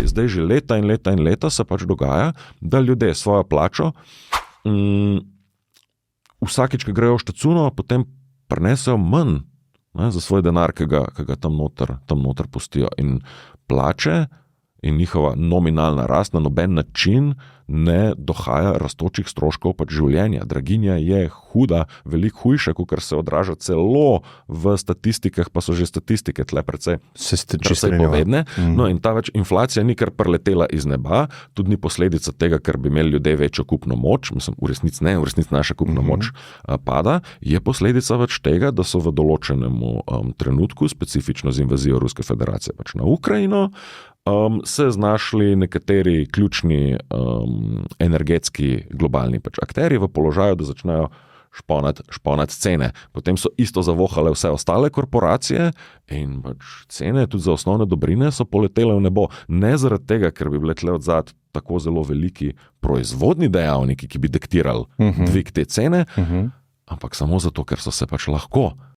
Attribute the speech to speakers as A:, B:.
A: zdaj že leta in leta in leta se pač dogaja, da ljudje svojo plačo vsakič, ko grejo v štacuno, potem prinesejo manj za svoj denar, ki ga tam noter pustijo. In plače in njihova nominalna rast na noben način ne dohaja rastočih stroškov pač življenja. Draginja je huda, veliko hujša, kot se odraža celo v statistikah, pa so že statistike tle precej povedne. No in ta več inflacija ni kar preletela iz neba, tudi ni posledica tega, ker bi imeli ljudje večjo kupno moč, mislim, v resnici naša kupna moč pada, je posledica več tega, da so v določenemu trenutku, specifično z invazijo Ruske federacije pač na Ukrajino, se znašli nekateri ključni energetski globalni pač akterji v položaju, da začnejo šponati cene. Potem so isto zavohale vse ostale korporacije in pač cene tudi za osnovne dobrine so poletele v nebo. Ne zaradi tega, ker bi bile tle odzad tako zelo veliki proizvodni dejavniki, ki bi diktirali dvig te cene, ampak samo zato, ker so se pač lahko.